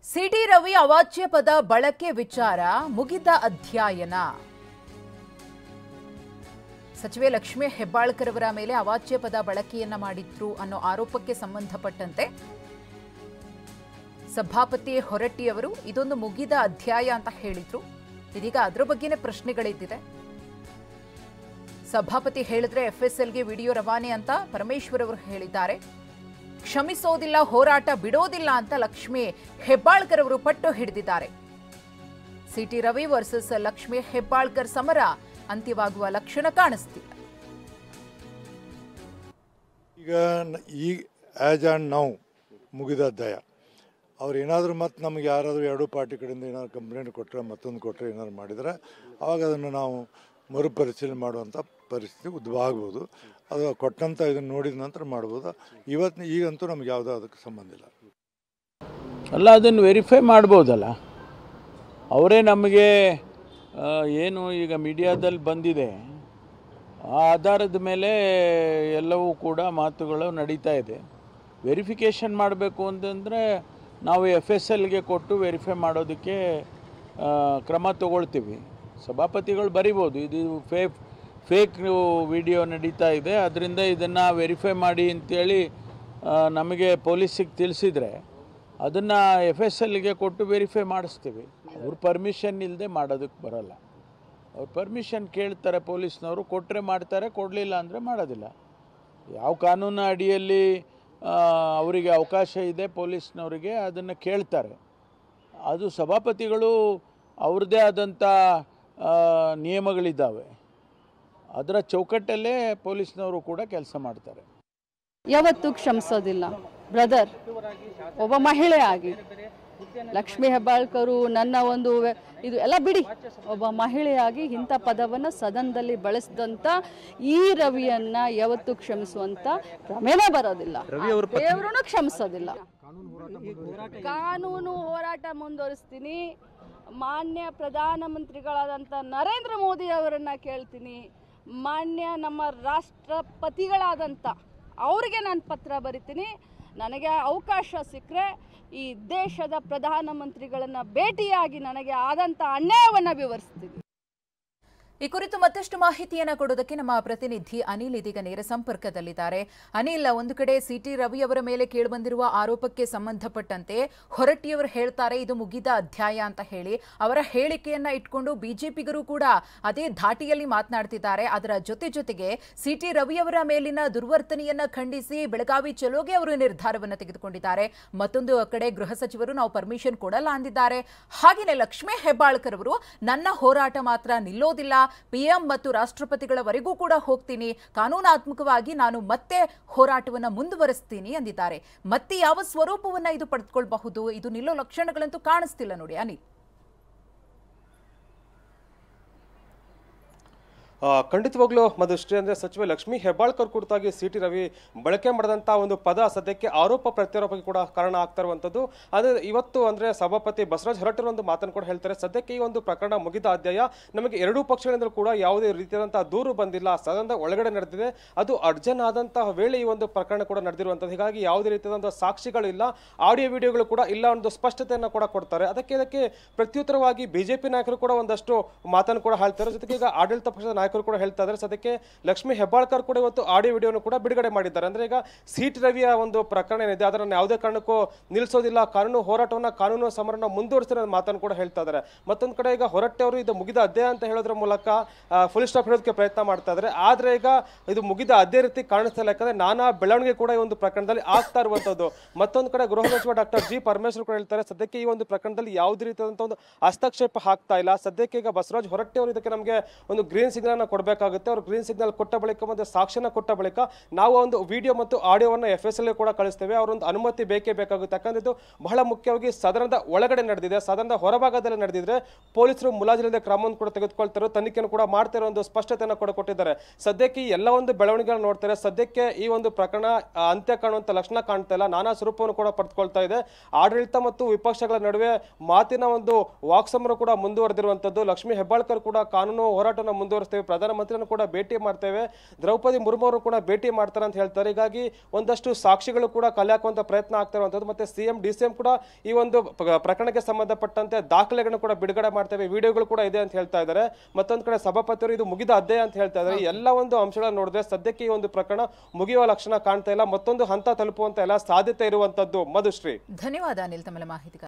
City Ravi ಅವಾಚ್ಯ ಪದ ಬಳಕೆ ವಿಚಾರ ಮುಗಿದ ಅಧ್ಯಯನ. ಸಚಿವೆ ಲಕ್ಷ್ಮೀ ಹೆಬ್ಬಾಳ್ಕರ್ ಅವರ ಮೇಲೆ ಅವಾಚ್ಯ ಪದ ಬಳಕೆಯನ್ನ ಮಾಡಿದ್ರು ಅನ್ನೋ ಆರೋಪಕ್ಕೆ ಸಂಬಂಧಪಟ್ಟಂತೆ ಸಭಾಪತಿ ಹೊರಟ್ಟಿ ಅವರು ಇದೊಂದು ಮುಗಿದ ಅಧ್ಯಾಯ ಅಂತ ಹೇಳಿದ್ರು. ಇದೀಗ ಅದರ ಬಗ್ಗೆನೇ ಪ್ರಶ್ನೆಗಳಿದ್ದಿದೆ. ಸಭಾಪತಿ ಹೇಳಿದ್ರೆ ಎಫ್ಎಸ್ಎಲ್ಗೆ ವಿಡಿಯೋ ರವಾನೆ ಅಂತ ಪರಮೇಶ್ವರ್ ಅವರು ಹೇಳಿದ್ದಾರೆ. ಕ್ಷಮಿಸೋದಿಲ್ಲ, ಹೋರಾಟ ಬಿಡೋದಿಲ್ಲ ಅಂತ ಲಕ್ಷ್ಮೀ ಹೆಬ್ಬಾಳ್ಕರ್ ಅವರು ಪಟ್ಟು ಹಿಡಿದಿದ್ದಾರೆ. ಸಿಟಿ ರವಿ ವರ್ಸಸ್ ಲಕ್ಷ್ಮೀ ಹೆಬ್ಬಾಳ್ಕರ್ ಸಮರ ಅಂತ್ಯವಾಗುವ ಲಕ್ಷಣ ಕಾಣಿಸ್ತಿಲ್ಲ. ಈಗ ಆ್ಯಸ್ ಆ್ಯಂಡ್ ನೌ ಮುಗಿದ ಅಧ್ಯಾಯ. ಅವ್ರು ಏನಾದರೂ ಮತ್ತೆ ನಮಗೆ ಯಾರಾದರೂ ಎರಡೂ ಪಾರ್ಟಿ ಕಡೆಯಿಂದ ಏನಾದ್ರು ಕಂಪ್ಲೇಂಟ್ ಕೊಟ್ಟರೆ, ಮತ್ತೊಂದು ಕೊಟ್ಟರೆ, ಏನಾದ್ರು ಮಾಡಿದರೆ ಆವಾಗ ಅದನ್ನು ನಾವು ಮರುಪರಿಶೀಲನೆ ಮಾಡುವಂಥ ಪರಿಸ್ಥಿತಿ ಉದ್ಭವ ಆಗ್ಬೋದು. ಅದು ಕೊಟ್ಟಂಥ ಇದನ್ನು ನೋಡಿದ ನಂತರ ಮಾಡ್ಬೋದು. ಈಗಂತೂ ನಮ್ಗೆ ಯಾವುದೋ ಅದಕ್ಕೆ ಸಂಬಂಧ ಇಲ್ಲ. ಅಲ್ಲ, ಅದನ್ನು ವೆರಿಫೈ ಮಾಡ್ಬೋದಲ್ಲ. ಅವರೇ ನಮಗೆ ಏನು ಈಗ ಮೀಡಿಯಾದಲ್ಲಿ ಬಂದಿದೆ ಆ ಆಧಾರದ ಮೇಲೆ ಎಲ್ಲವೂ ಕೂಡ ಮಾತುಗಳು ನಡೀತಾ ಇದೆ. ವೆರಿಫಿಕೇಷನ್ ಮಾಡಬೇಕು ಅಂತಂದರೆ ನಾವು FSLಗೆ ಕೊಟ್ಟು ವೆರಿಫೈ ಮಾಡೋದಕ್ಕೆ ಕ್ರಮ ತಗೊಳ್ತೀವಿ. ಸಭಾಪತಿಗಳು ಬರಿಬೋದು ಇದು ಫೇಕ್ ವಿಡಿಯೋ ನಡೀತಾ ಇದೆ, ಅದರಿಂದ ಇದನ್ನು ವೆರಿಫೈ ಮಾಡಿ ಅಂತೇಳಿ ನಮಗೆ ಪೊಲೀಸಿಗೆ ತಿಳಿಸಿದರೆ ಅದನ್ನು FSLಗೆ ಕೊಟ್ಟು ವೆರಿಫೈ ಮಾಡಿಸ್ತೀವಿ. ಅವ್ರ ಪರ್ಮಿಷನ್ ಇಲ್ಲದೆ ಮಾಡೋದಕ್ಕೆ ಬರೋಲ್ಲ. ಅವ್ರ ಪರ್ಮಿಷನ್ ಕೇಳ್ತಾರೆ ಪೊಲೀಸ್ನವರು, ಕೊಟ್ಟರೆ ಮಾಡ್ತಾರೆ, ಕೊಡಲಿಲ್ಲ ಅಂದರೆ ಮಾಡೋದಿಲ್ಲ. ಯಾವ ಕಾನೂನು ಅಡಿಯಲ್ಲಿ ಅವರಿಗೆ ಅವಕಾಶ ಇದೆ ಪೊಲೀಸ್ನವರಿಗೆ ಅದನ್ನು ಕೇಳ್ತಾರೆ. ಅದು ಸಭಾಪತಿಗಳು ಅವ್ರದ್ದೇ ಆದಂಥ ನಿಯಮಗಳಿದ್ದಾವೆ, ಅದರ ಚೌಕಟ್ಟಲ್ಲೇ ಪೊಲೀಸ್ನವರು ಕೂಡ ಕೆಲಸ ಮಾಡ್ತಾರೆ. ಯಾವತ್ತೂ ಕ್ಷಮಿಸೋದಿಲ್ಲ ಬ್ರದರ್. ಒಬ್ಬ ಮಹಿಳೆ ಆಗಿ ಲಕ್ಷ್ಮೀ ಹೆಬ್ಬಾಳ್ಕರು ನನ್ನ ಒಂದು ಇದು ಎಲ್ಲ ಬಿಡಿ, ಒಬ್ಬ ಮಹಿಳೆಯಾಗಿ ಇಂಥ ಪದವನ್ನು ಸದನದಲ್ಲಿ ಬಳಸಿದಂಥ ಈ ರವಿಯನ್ನ ಯಾವತ್ತೂ ಕ್ಷಮಿಸುವಂತ ಕ್ರಮೇನೇ ಬರೋದಿಲ್ಲ. ದೇವರೂ ಕ್ಷಮಿಸೋದಿಲ್ಲ. ಕಾನೂನು ಹೋರಾಟ ಮುಂದುವರಿಸ್ತೀನಿ. ಮಾನ್ಯ ಪ್ರಧಾನಮಂತ್ರಿಗಳಾದಂಥ ನರೇಂದ್ರ ಮೋದಿ ಅವರನ್ನ ಕೇಳ್ತೀನಿ, ಮಾನ್ಯ ನಮ್ಮ ರಾಷ್ಟ್ರಪತಿಗಳಾದಂಥ ಅವರಿಗೆ ನಾನು ಪತ್ರ ಬರಿತೀನಿ. ನನಗೆ ಅವಕಾಶ ಸಿಕ್ಕರೆ ಈ ದೇಶದ ಪ್ರಧಾನಮಂತ್ರಿಗಳನ್ನು ಭೇಟಿಯಾಗಿ ನನಗೆ ಆದಂಥ ಅನ್ಯಾಯವನ್ನು ವಿವರಿಸ್ತೀನಿ. ಈ ಕುರಿತು ಮತ್ತಷ್ಟು ಮಾಹಿತಿಯನ್ನ ಕೊಡೋದಕ್ಕೆ ನಮ್ಮ ಪ್ರತಿನಿಧಿ ಅನಿಲ್ ಇದೀಗ ನೇರ ಸಂಪರ್ಕದಲ್ಲಿದ್ದಾರೆ. ಅನಿಲ್, ಒಂದು ಕಡೆ ಸಿಟಿ ರವಿ ಅವರ ಮೇಲೆ ಕೇಳಿಬಂದಿರುವ ಆರೋಪಕ್ಕೆ ಸಂಬಂಧಪಟ್ಟಂತೆ ಹೊರಟ್ಟಿಯವರು ಹೇಳ್ತಾರೆ ಇದು ಮುಗಿದ ಅಧ್ಯಾಯ ಅಂತ ಹೇಳಿ. ಅವರ ಹೇಳಿಕೆಯನ್ನ ಇಟ್ಕೊಂಡು ಬಿಜೆಪಿಗರು ಕೂಡ ಅದೇ ಧಾಟಿಯಲ್ಲಿ ಮಾತನಾಡ್ತಿದ್ದಾರೆ. ಅದರ ಜೊತೆಗೆ ಸಿಟಿ ರವಿ ಅವರ ಮೇಲಿನ ದುರ್ವರ್ತನೆಯನ್ನ ಖಂಡಿಸಿ ಬೆಳಗಾವಿ ಚಲೋಗೆ ಅವರು ನಿರ್ಧಾರವನ್ನು ತೆಗೆದುಕೊಂಡಿದ್ದಾರೆ. ಮತ್ತೊಂದು ಕಡೆ ಗೃಹ ಸಚಿವರು ನಾವು ಪರ್ಮಿಷನ್ ಕೊಡಲ್ಲ ಅಂದಿದ್ದಾರೆ. ಹಾಗೆಯೇ ಲಕ್ಷ್ಮೀ ಹೆಬ್ಬಾಳ್ಕರ್ ಅವರು ನನ್ನ ಹೋರಾಟ ಮಾತ್ರ ನಿಲ್ಲೋದಿಲ್ಲ, PM ಮತ್ತು ರಾಷ್ಟ್ರಪತಿಗಳವರೆಗೂ ಕೂಡ ಹೋಗ್ತೀನಿ, ಕಾನೂನಾತ್ಮಕವಾಗಿ ನಾನು ಮತ್ತೆ ಹೋರಾಟವನ್ನು ಮುಂದುವರಿಸ್ತೀನಿ ಅಂದಿದ್ದಾರೆ. ಮತ್ತೆ ಯಾವ ಸ್ವರೂಪವನ್ನ ಇದು ಪಡೆದುಕೊಳ್ಳಬಹುದು? ಇದು ನಿಲ್ಲೋ ಲಕ್ಷಣಗಳಂತೂ ಕಾಣಿಸ್ತಿಲ್ಲ ನೋಡಿ ಅನಿಲ್. ಖಂಡಿತವಾಗ್ಲೂ ಮಧುಶ್ರೀ, ಅಂದರೆ ಸಚಿವೆ ಲಕ್ಷ್ಮೀ ಹೆಬ್ಬಾಳ್ಕರ್ ಕುರಿತಾಗಿ ಸಿಟಿ ರವಿ ಬಳಕೆ ಮಾಡಿದಂಥ ಒಂದು ಪದ ಸದ್ಯಕ್ಕೆ ಆರೋಪ ಪ್ರತ್ಯಾರೋಪಕ್ಕೆ ಕೂಡ ಕಾರಣ ಆಗ್ತಾ ಇರುವಂಥದ್ದು. ಆದರೆ ಇವತ್ತು ಅಂದರೆ ಸಭಾಪತಿ ಬಸವರಾಜ ಹೊರಟ್ಟಿರೋ ಒಂದು ಮಾತನ್ನು ಕೂಡ ಹೇಳ್ತಾರೆ. ಸದ್ಯಕ್ಕೆ ಈ ಒಂದು ಪ್ರಕರಣ ಮುಗಿದ ಅಧ್ಯಾಯ. ನಮಗೆ ಎರಡೂ ಪಕ್ಷಗಳಿಂದಲೂ ಕೂಡ ಯಾವುದೇ ರೀತಿಯಾದಂತಹ ದೂರು ಬಂದಿಲ್ಲ, ಸದನದ ಒಳಗಡೆ ನಡೆದಿದೆ, ಅದು ಅರ್ಜೆಂಟ್ ಆದಂತಹ ವೇಳೆ ಈ ಒಂದು ಪ್ರಕರಣ ಕೂಡ ನಡೆದಿರುವಂಥದ್ದು. ಹೀಗಾಗಿ ಯಾವುದೇ ರೀತಿಯಾದಂತಹ ಸಾಕ್ಷಿಗಳು ಇಲ್ಲ, ಆಡಿಯೋ ವಿಡಿಯೋಗಳು ಕೂಡ ಇಲ್ಲ, ಒಂದು ಸ್ಪಷ್ಟತೆಯನ್ನು ಕೂಡ ಕೊಡ್ತಾರೆ. ಇದಕ್ಕೆ ಪ್ರತ್ಯುತ್ತರವಾಗಿ ಬಿಜೆಪಿ ನಾಯಕರು ಕೂಡ ಒಂದಷ್ಟು ಮಾತನ್ನು ಕೂಡ ಹೇಳ್ತಾರೆ. ಜೊತೆಗೆ ಈಗ ಆಡಳಿತ ಪಕ್ಷದ ನಾಯಕರು ಕೂಡ ಹೇಳ್ತಾ ಇದ್ದಾರೆ. ಸದ್ಯಕ್ಕೆ ಲಕ್ಷ್ಮೀ ಹೆಬ್ಬಾಳ್ಕರ್ ಕೂಡ ಇವತ್ತು ಆಡಿಯೋ ವಿಡಿಯೋನು ಕೂಡ ಬಿಡುಗಡೆ ಮಾಡಿದ್ದಾರೆ. ಅಂದ್ರೆ ಈಗ ಸಿಟಿ ರವಿಯ ಒಂದು ಪ್ರಕರಣ ಏನಿದೆ ಅದನ್ನು ಯಾವುದೇ ಕಾರಣಕ್ಕೂ ನಿಲ್ಲಿಸೋದಿಲ್ಲ, ಕಾನೂನು ಹೋರಾಟವನ್ನ, ಕಾನೂನು ಸಮರನ ಮುಂದುವರಿಸಿದ ಮಾತನ್ನು ಕೂಡ ಹೇಳ್ತಾ ಇದ್ದಾರೆ. ಮತ್ತೊಂದು ಕಡೆ ಈಗ ಹೊರಟ್ಟಿ ಅವರು ಇದು ಮುಗಿದ ಅಧ್ಯಾಯ ಅಂತ ಹೇಳೋದ್ರ ಮೂಲಕ ಫುಲ್ ಸ್ಟಾಪ್ ಹೇಳೋದಕ್ಕೆ ಪ್ರಯತ್ನ ಮಾಡ್ತಾ ಇದ್ದಾರೆ. ಆದ್ರೆ ಈಗ ಇದು ಮುಗಿದ ಅದೇ ರೀತಿ ಕಾಣಿಸ್ತಾ ಇಲ್ಲ, ಯಾಕಂದ್ರೆ ನಾನಾ ಬೆಳವಣಿಗೆ ಕೂಡ ಈ ಒಂದು ಪ್ರಕರಣದಲ್ಲಿ ಆಗ್ತಾ ಇರುವಂತದ್ದು. ಮತ್ತೊಂದು ಕಡೆ ಗೃಹ ಸಚಿವ ಡಾಕ್ಟರ್ G. ಪರಮೇಶ್ವರ್ ಕೂಡ ಹೇಳ್ತಾರೆ ಸದ್ಯಕ್ಕೆ ಈ ಒಂದು ಪ್ರಕರಣದಲ್ಲಿ ಯಾವುದೇ ರೀತಿಯಾದಂತಹ ಒಂದು ಹಸ್ತಕ್ಷೇಪ ಆಗ್ತಾ ಇಲ್ಲ. ಸದ್ಯಕ್ಕೆ ಈಗ ಬಸವರಾಜ್ ಹೊರಟ್ಟಿ ಅವರು ಇದಕ್ಕೆ ನಮಗೆ ಒಂದು ಗ್ರೀನ್ ಸಿಗ್ನಲ್ ಕೊಡಬೇಕಾಗುತ್ತೆ. ಅವರು ಗ್ರೀನ್ ಸಿಗ್ನಲ್ ಕೊಟ್ಟ ಬಳಿಕ ಮತ್ತು ಸಾಕ್ಷಿನ ಕೊಟ್ಟ ಬಳಿಕ ನಾವು ಒಂದು ವಿಡಿಯೋ ಮತ್ತು ಆಡಿಯೋವನ್ನು FSL ಕೂಡ ಕಳಿಸ್ತೇವೆ. ಅವರೊಂದು ಅನುಮತಿ ಬೇಕೇ ಬೇಕಾಗುತ್ತೆ. ಯಾಕಂದ್ರೆ ಇದು ಬಹಳ ಮುಖ್ಯವಾಗಿ ಸದನದ ಒಳಗಡೆ ನಡೆದಿದೆ, ಸದನದ ಹೊರಭಾಗದಲ್ಲಿ ನಡೆದಿದ್ರೆ ಪೊಲೀಸರು ಮುಲಾಜಿಲ್ಲದೆ ಕ್ರಮವನ್ನು ಕೂಡ ತೆಗೆದುಕೊಳ್ತಾರೆ, ತನಿಖೆಯನ್ನು ಕೂಡ ಮಾಡ್ತಿರೋ ಒಂದು ಸ್ಪಷ್ಟತೆಯನ್ನು ಕೂಡ ಕೊಟ್ಟಿದ್ದಾರೆ. ಸದ್ಯಕ್ಕೆ ಈ ಎಲ್ಲ ಒಂದು ಬೆಳವಣಿಗೆಗಳನ್ನು ನೋಡ್ತಾರೆ. ಸದ್ಯಕ್ಕೆ ಈ ಒಂದು ಪ್ರಕರಣ ಅಂತ್ಯ ಕಾಣುವಂತ ಲಕ್ಷಣ ಕಾಣ್ತಾ ಇಲ್ಲ, ನಾನಾ ಸ್ವರೂಪವನ್ನು ಕೂಡ ಪಡೆದುಕೊಳ್ತಾ ಇದೆ. ಆಡಳಿತ ಮತ್ತು ವಿಪಕ್ಷಗಳ ನಡುವೆ ಮಾತಿನ ಒಂದು ವಾಕ್ಸಮರ ಕೂಡ ಮುಂದುವರೆದಿರುವಂತದ್ದು. ಲಕ್ಷ್ಮೀ ಹೆಬ್ಬಾಳ್ಕರ್ ಕೂಡ ಕಾನೂನು ಹೋರಾಟವನ್ನು ಮುಂದುವರಿಸ್ತೇವೆ, ಪ್ರಧಾನಮಂತ್ರಿಯನ್ನು ಕೂಡ ಭೇಟಿ ಮಾಡ್ತೇವೆ, ದ್ರೌಪದಿ ಮುರ್ಮು ಅವರು ಕೂಡ ಭೇಟಿ ಮಾಡ್ತಾರೆ ಅಂತ ಹೇಳ್ತಾರೆ. ಹೀಗಾಗಿ ಒಂದಷ್ಟು ಸಾಕ್ಷಿಗಳು ಕೂಡ ಕಲೆ ಹಾಕುವಂತ ಪ್ರಯತ್ನ ಆಗ್ತಾ ಇರುವಂತದ್ದು. ಮತ್ತೆ ಸಿಎಂ ಡಿಸಿಎಂ ಕೂಡ ಈ ಒಂದು ಪ್ರಕರಣಕ್ಕೆ ಸಂಬಂಧಪಟ್ಟಂತೆ ದಾಖಲೆಗಳನ್ನು ಕೂಡ ಬಿಡುಗಡೆ ಮಾಡ್ತೇವೆ, ವಿಡಿಯೋಗಳು ಕೂಡ ಇದೆ ಅಂತ ಹೇಳ್ತಾ ಇದ್ದಾರೆ. ಮತ್ತೊಂದು ಕಡೆ ಸಭಾಪತಿಯವರು ಇದು ಮುಗಿದ ಅಧ್ಯಾಯ ಅಂತ ಹೇಳ್ತಾ ಇದ್ದಾರೆ. ಎಲ್ಲ ಒಂದು ಅಂಶಗಳನ್ನು ನೋಡಿದ್ರೆ ಸದ್ಯಕ್ಕೆ ಈ ಒಂದು ಪ್ರಕರಣ ಮುಗಿಯುವ ಲಕ್ಷಣ ಕಾಣ್ತಾ ಇಲ್ಲ, ಮತ್ತೊಂದು ಹಂತ ತಲುಪುವಂತ ಎಲ್ಲ ಸಾಧ್ಯತೆ ಇರುವಂತದ್ದು. ಮಧುಶ್ರೀ, ಧನ್ಯವಾದ ಅನಿಲ್ ತಮ್ಮ ಮಾಹಿತಿ.